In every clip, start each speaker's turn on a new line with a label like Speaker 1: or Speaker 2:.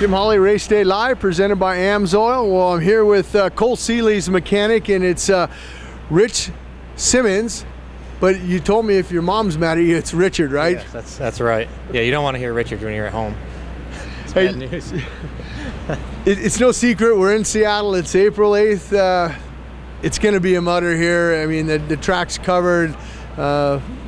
Speaker 1: Jim Holley, Race Day Live, presented by AMSOIL. Well, I'm here with Cole Seeley's mechanic, and it's Rich Simmons. But you told me if your mom's mad at you, it's Richard, right?
Speaker 2: Yes, that's right. Yeah, you don't want to hear Richard when you're at home. It's bad news.
Speaker 1: It's no secret, we're in Seattle. It's April 8th. It's going to be a mudder here. I mean, the track's covered.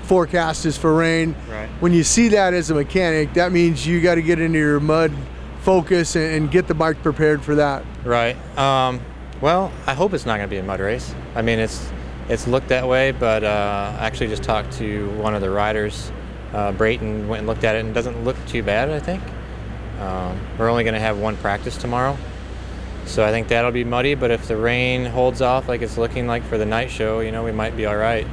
Speaker 1: Forecast is for rain.
Speaker 2: Right.
Speaker 1: When you see that as a mechanic, that means you got to get into your mud focus and get the bike prepared for that.
Speaker 2: Right. Well, I hope it's not going to be a mud race. I mean, it's looked that way, but I actually just talked to one of the riders. Brayton went and looked at it, and it doesn't look too bad, I think. We're only going to have one practice tomorrow, so I think that'll be muddy, but if the rain holds off like it's looking like for the night show, you know, we might be all right.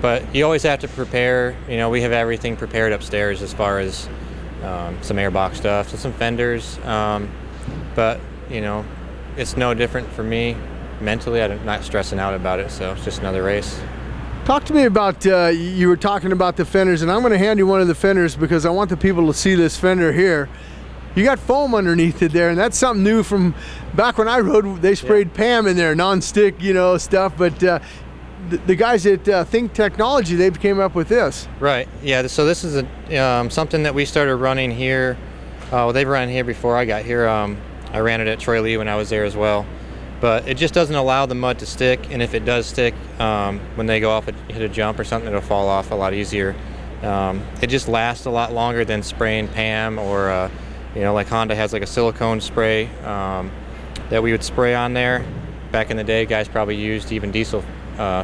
Speaker 2: But you always have to prepare. You know, we have everything prepared upstairs as far as some airbox stuff, so some fenders. But, you know, it's no different for me mentally. I'm not stressing out about it, so it's just another race.
Speaker 1: Talk to me about, you were talking about the fenders, and I'm going to hand you one of the fenders because I want the people to see this fender here. You got foam underneath it there, and that's something new from back when I rode. They sprayed Pam in there, non-stick, you know, stuff, but the guys at Think Technology, they came up with this.
Speaker 2: Right, yeah, so this is something that we started running here. They've run here before I got here. I ran it at Troy Lee when I was there as well. But it just doesn't allow the mud to stick, and if it does stick, when they go off and hit a jump or something, it'll fall off a lot easier. It just lasts a lot longer than spraying Pam or, you know, like Honda has like a silicone spray that we would spray on there. Back in the day, guys probably used even diesel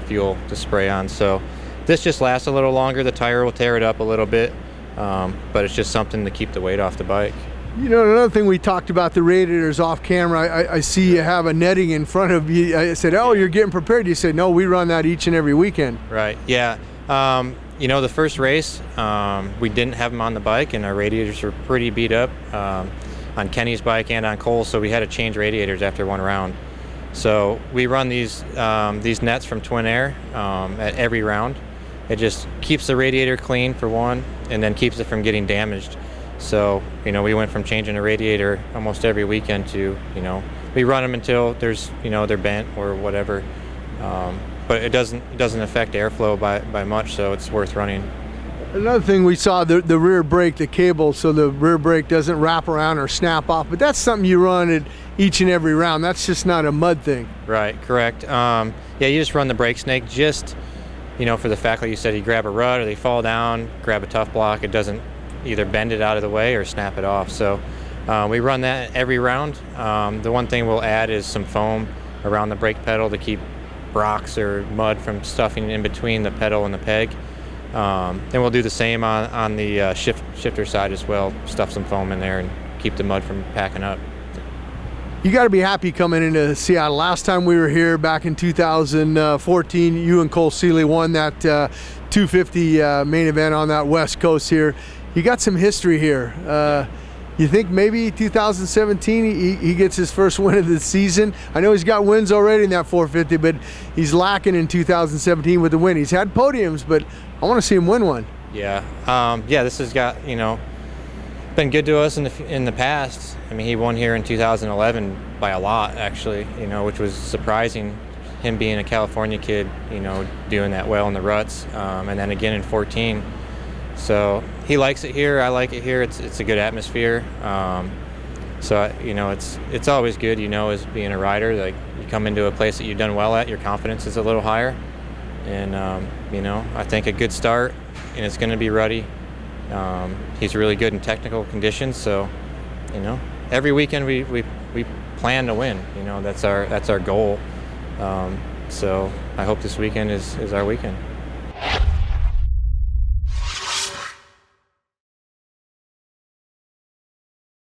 Speaker 2: fuel to spray on. So this just lasts a little longer. The tire will tear it up a little bit, but it's just something to keep the weight off the bike.
Speaker 1: You know, another thing we talked about the Radiators off camera, I see you have a netting in front of you. I said, oh, you're getting prepared. You said, no, we run that each and every weekend.
Speaker 2: Right, yeah. You know, the first race, we didn't have them on the bike, and our radiators were pretty beat up on Kenny's bike and on Cole's, so we had to change radiators after one round. So we run these nets from Twin Air at every round. It just keeps the radiator clean for one, and then keeps it from getting damaged. So, you know, we went from changing a radiator almost every weekend to, you know, we run them until there's, you know, they're bent or whatever. But it doesn't affect airflow by much, so it's worth running.
Speaker 1: Another thing we saw, the rear brake, the cable, so the rear brake doesn't wrap around or snap off. But that's something you run at each and every round. That's just not a mud thing.
Speaker 2: Right, correct. Yeah, you just run the brake snake just, you know, for the fact, like you said, you grab a rut or they fall down, grab a tough block, it doesn't either bend it out of the way or snap it off. So we run that every round. The one thing we'll add is some foam around the brake pedal to keep rocks or mud from stuffing in between the pedal and the peg. Then we'll do the same on the shifter side as well, stuff some foam in there and keep the mud from packing up.
Speaker 1: You got to be happy coming into Seattle. Last time we were here back in 2014, you and Cole Seeley won that 250 main event on that West Coast here. You got some history here. You think maybe 2017 he gets his first win of the season? I know he's got wins already in that 450, but he's lacking in 2017 with the win. He's had podiums, but I want to see him win one.
Speaker 2: Yeah, yeah. This has got, you know, been good to us in the past. I mean, he won here in 2011 by a lot, actually. You know, which was surprising. Him being a California kid, you know, doing that well in the ruts, and then again in 14. So he likes it here. I like it here. It's a good atmosphere. So you know, it's always good. You know, as being a rider, like you come into a place that you've done well at, your confidence is a little higher. And you know, I think a good start, and it's going to be ruddy. He's really good in technical conditions. So you know, every weekend we plan to win. You know, that's our goal. So I hope this weekend is our weekend.